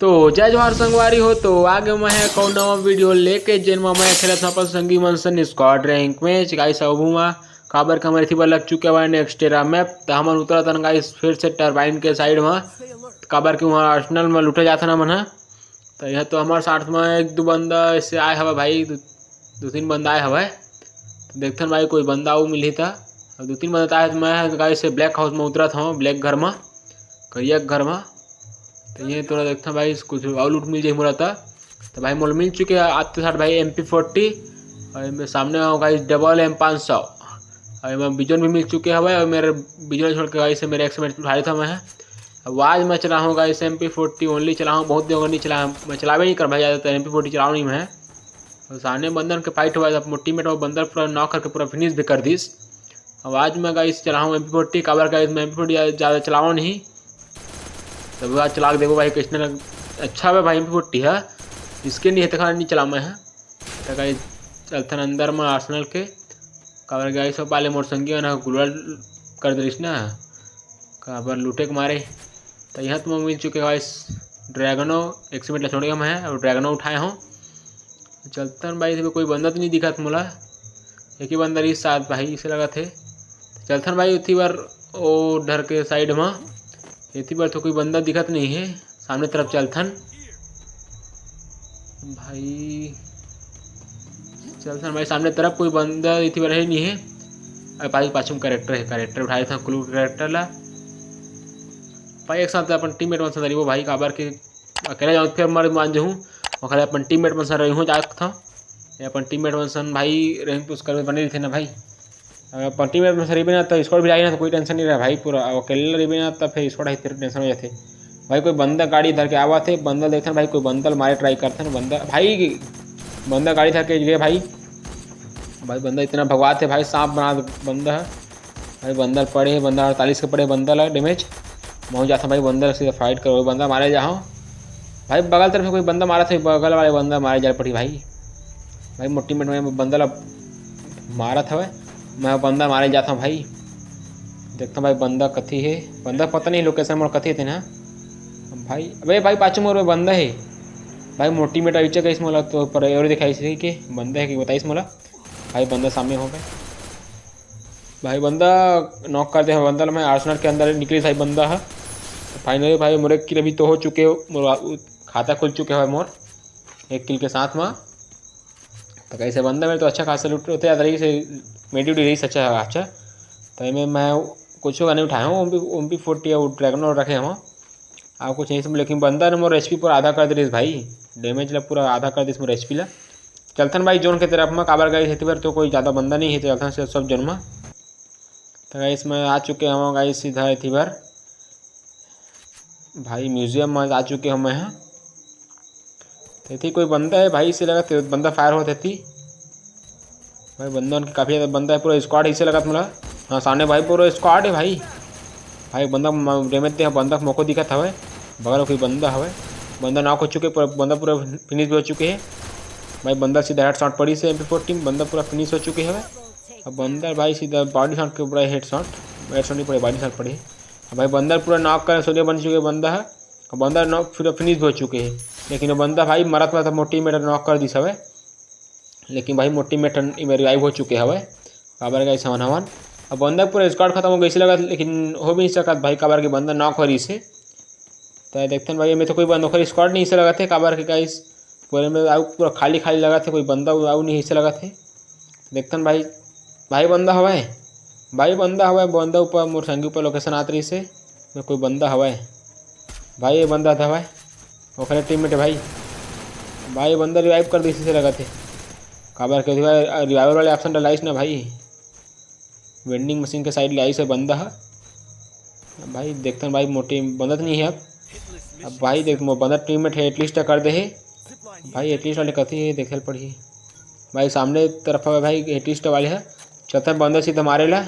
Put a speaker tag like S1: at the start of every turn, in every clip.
S1: तो जय जवाहर संगवारी हो। तो आगे मैं कौन नवा वीडियो लेके जिनमें मैं खेलत हूँ अपन संगी मन सन स्क्वाड रैंक में गाइस अबूमा काबर का मेरे थी लग चुके हुआ नेक्स्ट टेरा मैप तो हमन उतरा तन गाइस फिर से टरबाइन के साइड में काबर के वहाँ आर्सेनल में लुटे जाता ना मन तो यह तो हमारे साथ में एक दो बंदा इससे आए हवा भाई दो तीन बंदा आए हवा तो देखते भाई कोई बंदा वो मिली था दो तीन बंदा आए तो मैं गाइस से ब्लैक हाउस में उतरा था ब्लैक घर में करिया घर में तो ये थोड़ा देखता भाई कुछ और लूट मिल जाए मोरा था तो भाई मोल मिल चुके आते साथ भाई MP40 और मेरे सामने भाई डबल M500 और मैं बिजन भी मिल चुके हैं भाई और मेरे बिजन छोड़ के भाई से मेरे एक्समेंट उठाया था मैं अब आज मैं चला हूँ गाइस MP40 ओनली चला हूँ बहुत देर नहीं चला मैं चलावे नहीं कर भाई ज़्यादातर MP40 चलाऊँ नहीं मैं और सामने बंदर के फाइट हुआ था टीम मेट वो बंदर पूरा नॉक करके पूरा फिनिश भी कर दीस। अब आज मैं गाइस चला हूँ MP40 काबर गाइस मैं MP40 ज़्यादा चलाऊँ नहीं तब आज चला के देखो भाई किसने अच्छा है भाई MP40 है इसके नहीं है नहीं चला मैं है तो गाइस चलते अंदर में आर्सेनल के काबर गाइस सब पाले मोर संगी ना गुलवाल कर दिस ना काबर लूटे के मारे तो यहाँ तो मिल चुके गाइस ड्रैगनो एक से मिनट छोड़ गया मैं और ड्रैगनो उठाए हूँ चलते भाई कोई बंदा तो नहीं दिखा था मोला एक ही बंदा इस साथ भाई इसे लगा थे चलते भाई उसी बार वो डर के साइड में इतनी बार तो कोई बंदा दिखत नहीं है सामने तरफ चलथन भाई चलथन भाई सामने तरफ कोई बंदा इतनी बार है नहीं है अरे भाई पाछू में कैरेक्टर उठाए था क्लू कैरेक्टर ला भाई एक साथ अपन टीममेट मन से वो भाई काबर के अकेला जाऊँ फिर मर मान जाऊँ और खाली अपन टीममेट मन से रही हूँ जात था अपन टीममेट मन सन भाई रैंक पुश कर बने थे ना भाई अपन टीममेट मन से रही ना तो स्क्वाड भी जाए ना तो कोई टेंशन नहीं रहा भाई पूरा अकेले रही ना तब फिर स्क्वाड फिर टेंशन हो जाते भाई कोई बंदा गाड़ी धर के आवा थे बंदा देखते भाई कोई बंदल मारे ट्राई करते ना बंदा गाड़ी धर के गए भाई बंदा इतना भगवा थे भाई सांप बना बंदा है भाई बंदर पड़े है बंदा 48 के पड़े बंदा है डैमेज पहुँच जाता भाई बंदर सीधा फाइट करो बंदा मारे जाओ भाई बगल तरफ कोई बंदा मारा था बगल वाले बंदा मारे जा पड़ी भाई मोटी मेट में बंदा मारा था भाई मैं बंदा मारे जाता हूँ भाई देखता भाई बंदा कथी है बंदा पता नहीं लोकेशन मोड़ कथी थे ना भाई अबे भाई पाचू मोर में बंदा है भाई मोटी मेट अभी कैसे मोला तो पर और दिखाई थी कि बंदा है कि बताइस मोला भाई बंदा सामने हो गए भाई बंदा नॉक कर दे बंदा मैं आर्सेनल के अंदर निकली भाई बंदा है फाइनली भाई मोर एक किल अभी तो हो चुके हो खाता खुल चुके हैं मोर एक किल के साथ में तो कैसे बंदा मेरे तो अच्छा खासा लूट होते तरीके से मेडी रही अच्छा तो मैं कुछ नहीं उठाया हूँ MP40 और ड्रैगन और रखे हम आप कुछ नहीं सब लेकिन बंदा ने मोर HP पूरा आधा कर दे भाई डैमेज ला पूरा आधा कर दिस मोर HP ला चलथन भाई जोन के तरफ में काबर गाइस हेती बार तो कोई ज़्यादा बंदा नहीं है चलथन से सब जोन में तो गाइस में आ चुके हम गाइस सीधा हेती बार भाई म्यूजियम में आ चुके हम यहाँ तो थी कोई बंदा है भाई इसे लगा तो बंदा फायर होते थी भाई बंदा उनकी काफ़ी ज़्यादा बंदा है पूरा स्क्वाड इसे लगा तुम्हारा हाँ सामने भाई पूरा स्क्वाड है भाई बंदा डैमेज थे बंदा मौको दिखा था भाई बगल कोई बंदा है बंदा नॉक हो चुके बंदा पूरा फिनिश भी हो चुके हैं भाई बंदा सीधा हेड शॉट पड़ी से MP40 बंदा पूरा फिनिश हो चुके हैं अब बंदा भाई सीधा बॉडी शॉट के पूरा हेड शॉट नहीं पड़े बॉडी शॉट पड़े भाई बंदा पूरा नॉक कर सोने बन चुके बंदा है और बंदा नॉक फिर फिनिश भी हो चुके हैं लेकिन बंदा भाई मरत में मोटी मेटर नॉक कर दी सब लेकिन भाई मोटी मेटर रिवाइव हो चुके हैं काबर गए सामान हवन अब बंदा पूरा स्क्वाड खत्म हो गई लगा लेकिन हो भी नहीं सका भाई काबर के बंदा नॉक हो रही से तो देखते भाई मैं तो कोई बंदा स्क्वाड नहीं से लगा थे काबर के गाइस पूरे में आउ पूरा खाली लगा थे कोई बंदा आउ नहीं हिस्से लगा थे देखते भाई बंदा हवा बंदा ऊपर मोर संगी ऊपर लोकेशन आत रही से मैं कोई बंदा हवा भाई ये बंदा था भाई वो खड़े टीम में भाई बंदा रिवाइव कर दी से लगा थे काबर के रिवाइवर वाले ऑप्शन डलाइस ना भाई वेंडिंग मशीन के साइड ले आई से बंदा है भाई देखते हैं भाई मोटी बंदा तो नहीं है अब भाई देख बंदा टीम में एटलीस्ट कर दे भाई एटलीस्ट वाले कथी है देखे पड़ी भाई सामने तरफ है भाई एटलीस्ट वाले है चौथा बंदा सीधा मारे ला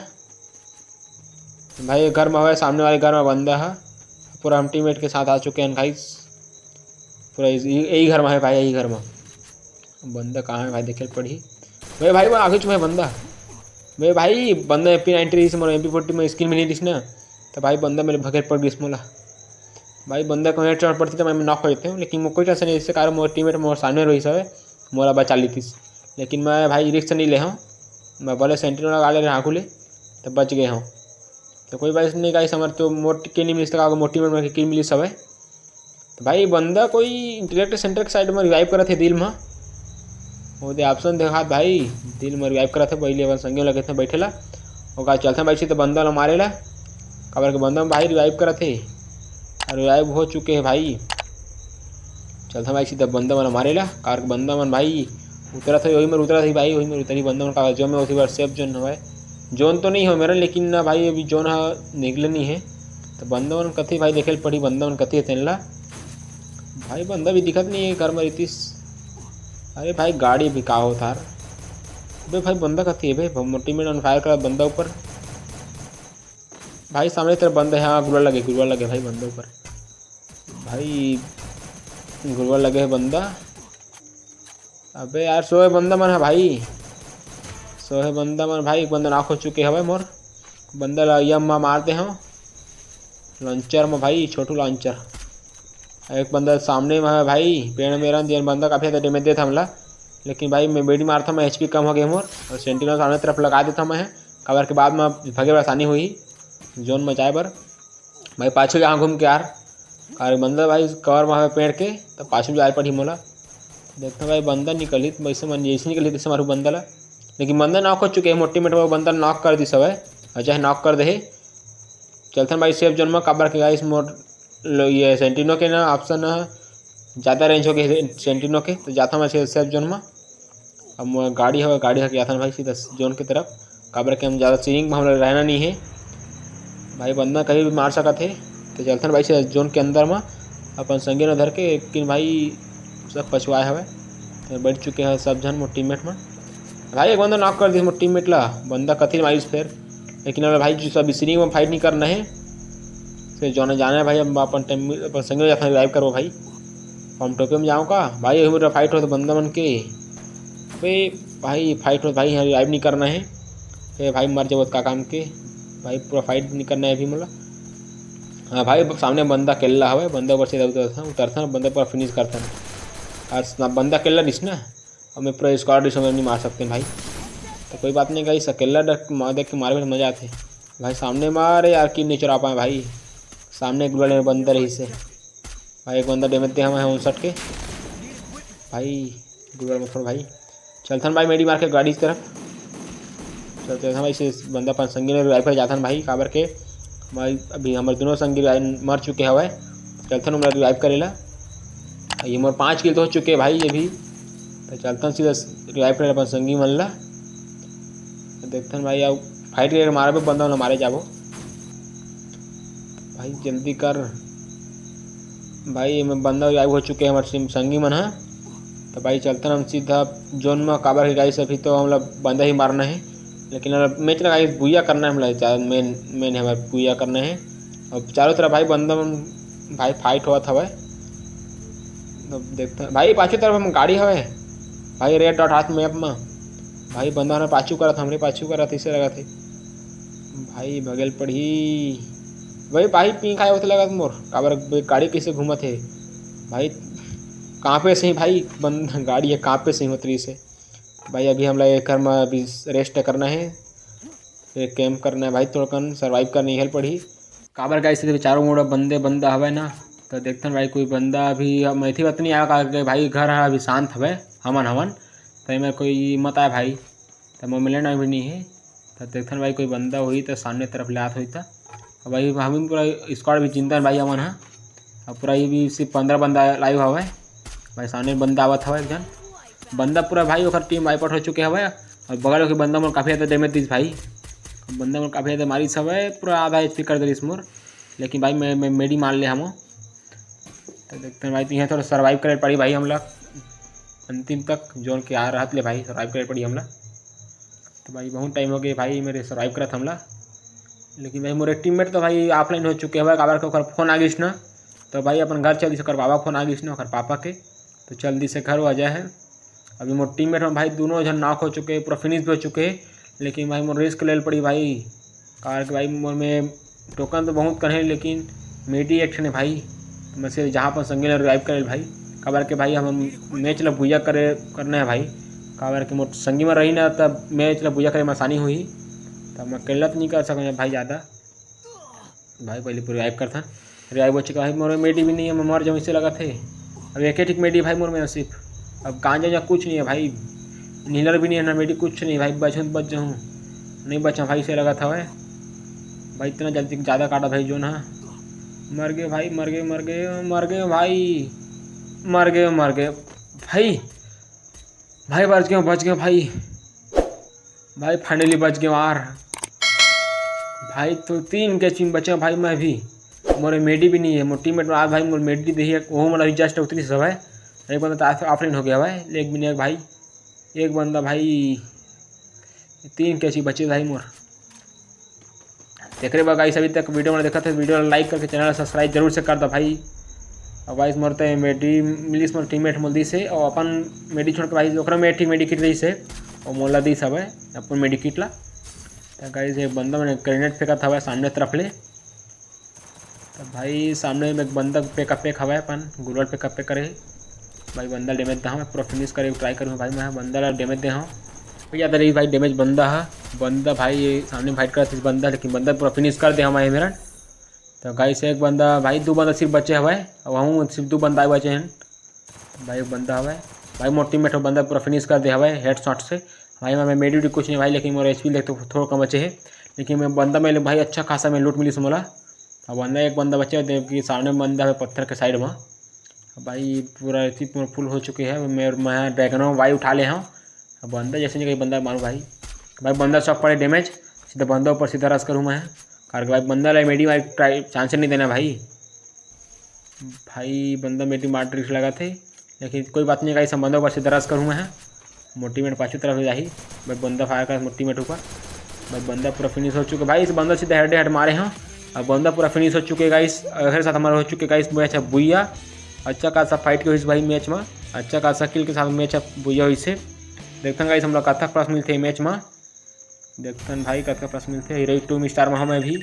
S1: भाई घर में हुआ सामने वाले घर में बंदा है पूरा हम टीममेट के साथ आ चुके हैं भाई पूरा यही घर में है भाई यही घर में बंदा कहाँ है भाई देखे पड़ी भाई आगे चुका है बंदा भाई बंदा MP90 से मोर MP40 में स्किन मिली दिस ना तो भाई बंदा मेरे भगेर पड़ गई मोला भाई बंदा को हेड शॉट पड़ती तो मैं नॉक हो जाते हूँ, लेकिन कोई टेंशन नहीं, इससे कारण मोर टीममेट मोर सामने रही सब मोरा बचा ली थी। लेकिन मैं भाई रिस्क नहीं ले हूँ, मैं बोले सेंटिनल लगा ले हाँकू ले तो बच गए हूँ। तो कोई बात नहीं गाइस, हमारे तो मोट के नहीं मिलता मोटी में किल मिली सब है। तो भाई बंदा कोई इंटेलेक्ट सेंटर के साइड में रिवाइव करा थे दिल में, वो दे ऑप्शन देखा भाई दिल में रिवाइव करा थे पहले अपन संगे लगे थे बैठेला वो का चलते भाई तो बंदा ला मारेला कबर के बंदा में भाई रिवाइव करा थे और रिवाइव हो चुके हैं भाई। चलते भाई सीधा बंदा मन मारेला कार के बंदा मन भाई उतरा थे वही में उतरा थी भाई, वही में उतरी बंदा मन का जो में उसी बार सेफ जोन है, जोन तो नहीं हो मेरा लेकिन ना भाई अभी जोन निकले नहीं है। तो बंदा मन कथी भाई देखे पड़ी बंदा मन कथी है तेनला भाई, बंदा भी दिखत नहीं है घर में रितीस। अरे भाई गाड़ी भी का हो थार भाई बंदा कथी है भाई, मोटी में फायर करा बंदा ऊपर भाई सामने तरफ बंदा है। हाँ गुरुआ लगे भाई बंदा ऊपर भाई गुरुआ लगे है बंदा। अबे यार सोए बंदा मन है भाई, सोहे बंदा मन भाई, एक बंदा नाक हो चुके हवे मोर बंदा ला यम मारते हैं लॉन्चर में भाई, छोटू लॉन्चर। एक बंदा सामने में है भाई पेड़ मेरा दिया बंदा काफ़ी ज़्यादा डैमेज देता हमला, लेकिन भाई मैं बेडी मारता मैं HP कम हो गया मोर और सेंटिनल सामने तरफ लगा देता मैं कवर के बाद में भगे आसानी हुई जोन में जाए बर भाई पाछू यहाँ घूम के यार कार बंदा भाई कवर में पेड़ के तो पाछू जाए पड़ी मोला देखता भाई बंदा निकली तो वैसे मन जैसे निकली जैसे मारू बंदा ला, लेकिन बंदा नॉक हो चुके हैं मोटी मेट में बंदा नॉक कर दी सब है और चाहे नॉक कर दे। चलते भाई सेफ जोन में कबर के गाइस मोर ये सेंटिनो के ना ऑप्शन ज़्यादा रेंज हो गए सेंटिनो के तो जाता मैं सेफ जोन में। अब गाड़ी है जाता भाई सीधा जोन की तरफ कबर के हम ज़्यादा सीरिंग में हम रहना नहीं है भाई, बंदा कहीं भी मार सका थे। तो चलते भाई से जोन के अंदर में अपन संगे न धर के लेकिन भाई सब पछुआए हवे तो बैठ चुके हैं सब जन मोर टीममेट में भाई। एक बंदा नॉक कर दी मोर टीममेट ला बंदा कथी मारिस फिर, लेकिन अगर भाई जो सब सीरिंग में फाइट नहीं करना है फिर जोने जाना है भाई। हम अपन टाइम अपन संगे जाते हैं रिवाइव करो भाई, हम टोपे में जाऊँ का भाई मेरा फाइट हो तो बंदा मन के भाई फाइट हो भाई रिवाइव नहीं करना है फिर भाई मर जाओ का काम के भाई, पूरा फाइट नहीं करना है अभी मतलब। हाँ भाई सामने बंदा केल्ला हवे बंदा ऊपर से उतरता बंदा पूरा फिनिश करता है आज बंदा केल्ला डिस ना और मैं पूरा स्क्वाड डिस में नहीं मार सकते भाई। तो कोई बात नहीं गाइस अकेला देख के मारे में मज़ा आते भाई, सामने मारे यार कि नहीं चुरा पाए भाई, सामने एक बड़े बंदा रही से भाई एक बंदा डैमेज दे हमें 59 के भाई गुगल में थोड़ा भाई। चलते भाई मेडी मार के गाड़ी की तरफ चलते भाई से बंदा पान संगी ने रिवाइव पर जाता भाई काबर के भाई अभी हमारे दोनों संगी मर चुके हवे। चलते हमारा रिवाइव करेला ये मोर 5 किल तो हो चुके भाई ये भी। तो चलते सीधा रिवाइव करे अपन संगी मन ला देखते भाई अब फाइट करके मारे पे बंदा मारे जाबो भाई जल्दी कर भाई मैं बंदा रिवाइव हो चुके हैं हमारे संगी मन है। तो भाई चलते हम सीधा जोन में काबर के गाइस अभी तो हम लोग बंदा ही मारना है, लेकिन मैच लगा बुया करना है हम ज़्यादा मेन है हमारे बुया करना है। और चारों तरफ भाई बंदा भाई फाइट हुआ था भाई, तो देखते हैं भाई पाछू तरफ हम गाड़ी हवे भाई रेड डॉट हाथ मैप में भाई बंदा ने पाछू करा था हमने पाछू करा था इसे लगा थे भाई बगल पड़ी भाई पी खाए होते लगा मोर काबर गाड़ी कैसे घूमा थे भाई कहाँ पे से ही भाई बंद गाड़ी है कहाँ पे से ही होती से भाई। अभी हम लोग घर में अभी रेस्ट करना है फिर कैंप करना है भाई, थोड़ा सर्वाइव करनी हेल्प पड़ी काबर का इससे चारों मोड़ बंदा हवे ना। तो देखते हैं भाई कोई बंदा अभी मैथी बात नहीं आया भाई घर है अभी शांत हवे हमन तो में कोई मत आए भाई तो मैं मिलना भी नहीं है। तो देखते हैं भाई कोई बंदा हुई तो सामने तरफ लात हुई था भाई हम पूरा स्क्वाड भी चिंता भाई हमन है और पूरा ये भी सिर्फ 15 बंदा लाइव हवे भाई, सामने बंदा आवत हवा एक जन बंदा पूरा भाई और टीम वाइप आउट हो चुके हवे और बगल के बंदा मोर काफ़ी ज़्यादा डैमेज दी भाई, बंदा मोर काफ़ी ज़्यादा मारी सब है पूरा आधा HP कर दिस मोर, लेकिन भाई मैं मेडी मार ले हम। तो देखते हैं भाई तो यहाँ थोड़ा सर्वाइव करे पड़ी भाई हम लोग अंतिम तक जोन के आ रहा ले भाई सर्वाइव करे पड़ी हमला। तो भाई बहुत टाइम हो गए भाई मेरे सर्वाइव करत हमला, लेकिन भाई मोरे टीममेट तो भाई ऑफलाइन हो चुके हैं काबर के फोन आ गई ना तो भाई अपन घर जल्दी से कर बाबा फोन आ गई ना पापा के तो जल्दी से घर आ जाए है। अभी मोर टीममेट में भाई दोनों जन नॉक हो चुके पूरा फिनिश भी हो चुके हैं, लेकिन भाई मोर रिस्क ले पड़ी भाई कार के भाई मोर में टोकन तो बहुत करें लेकिन मेडी एक्शन है भाई तो मैं से जहाँ पर संगे रिवाइव करे भाई काबर के भाई हम मैच ला बुझा करना है भाई काबर के मोट संगी में रही ना तब मैच ला बुझा करे में आसानी हुई तब मैं अकेला तो नहीं कर सकूँ भाई ज़्यादा भाई पहले पूरे रिवाइव करता रिवाइव बच्चे का भाई मोर मेडी भी नहीं है मैं मर जाऊँ इससे लगा थे अब एक ठीक मेडी भाई मोर में सिर्फ अब कहाँ जाऊँ कुछ नहीं है भाई नीलर भी नहीं है ना मेडी कुछ नहीं भाई बचूँ तो बच जाऊँ नहीं बचा भाई से लगा था भाई इतना जल्दी ज़्यादा काटा भाई जो ना मर गए भाई मर गए मर गए मर गए भाई मर गए मर गए भाई भाई बच गए भाई भाई फाइनली बच गए यार भाई तो 3 कैचिंग बचे भाई मैं भी मोरे मेडी भी नहीं है मोर टीममेट में आज भाई मोर मेडी दी है वो मतलब जस्ट उतरी सब है एक बंदा तो ऑफलाइन हो गया भाई लेग भी नहीं भाई एक बंदा भाई 3 कैचिंग बचे भाई मोर देख रहे बा गाइस अभी तक वीडियो में देखा था वीडियो लाइक करके चैनल सब्सक्राइब जरूर से कर दो भाई और गाइस मरते हैं मेडी मिलिस मोर टीममेट मोल से और अपन मेडी छोड़ के भाई ओकरा में ठीक मेडी किट रही से और मोला दी सब है अपन मेडी किट ला तो गाइस एक बंदा मैंने ग्रेनेड फेंका था भाई सामने तरफ ले तो भाई सामने में एक बंदा पेक हवा है अपन गुलर पे करे भाई बंदा डैमेज दे मैं पूरा फिनिश करे ट्राई करूँ भाई मैं बंदा डैमेज दे याद रही भाई डैमेज बंदा है बंदा भाई सामने फाइट करता है बंदा लेकिन बंदा पूरा फिनिश कर दे हमारे मेरा तो गाइस एक बंदा भाई 2 बंदा सिर्फ बचे हुआ है और वहाँ सिर्फ 2 बंदा बचे हैं भाई एक बंदा हुआ है भाई मोर टीममेट बंदा पूरा फिनिश कर दिया हुआ है हेड शॉट से भाई मैं मेडी कुछ नहीं भाई लेकिन मेरा HP तो थोड़ा कम बचे है लेकिन मैं बंदा में भाई अच्छा खासा मैं लूट मिली मोला और बंदा एक बंदा बचे कि सामने बंदा है पत्थर के साइड में भाई पूरा फुल हो चुकी है मैं ड्रैगन भाई उठा ले हूँ बंदा जैसे नहीं कहीं बंदा मारूँ भाई बंदा शॉक पड़े डैमेज सीधा बंदा ऊपर सीधा रस करूँ मैं कारण भाई बंदा ला मेडी भाई ट्राई चांस नहीं देना भाई बंदा मेडी मार ट्रिक्स लगा थे लेकिन कोई बात नहीं गाइस बंदा ऊपर सीधा रस करूँ मैं मोटीमेट पाछू तरफ जाही भाई बंदा फायर कर मोटीमेट ऊपर भाई बंदा पूरा फिनिश हो चुका भाई इस बंदा सीधा हेड मारे हैं और बंदा पूरा फिनिश हो चुके गाइस मेरे साथ हमारा हो चुके गाइस मैच है बुइया अच्छा खासा फाइट की हुई भाई मैच में अच्छा खासा किल के साथ मैच है बुइया हुई से देखते हैं गाइस हम लोग कथा प्लस मिलते हैं मैच में देखते हैं भाई कथा प्लस मिलते हैं हीरो 2 स्टार में हमें भी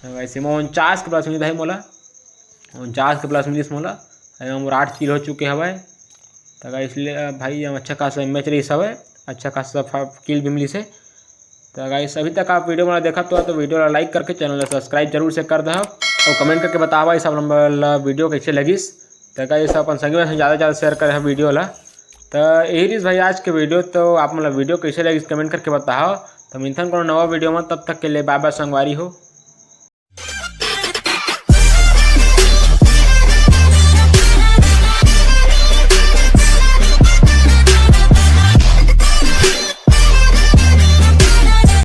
S1: वैसे में 49 के प्लस मिली भाई मोला 49 के प्लस मिली मोला हम 8 किल हो चुके हैं भाई तो इसलिए भाई हम अच्छा खासा मैच रही सब है अच्छा खासा किल भी मिली से तो गाइस अभी तक आप वीडियो में देखा तो वीडियो लाइक करके चैनल सब्सक्राइब जरूर से कर दो और कमेंट करके बतावा सब वीडियो कैसे लगिस तो गाइस अपन संगी में ज़्यादा शेयर करे वीडियो ला तो यही रही भाई आज के वीडियो तो आप मतलब वीडियो कैसे लगी कमेंट करके बताओ तो मिलता हूं कोनो नवा वीडियो में तब तक के लिए बाय बाय संगवारी हो।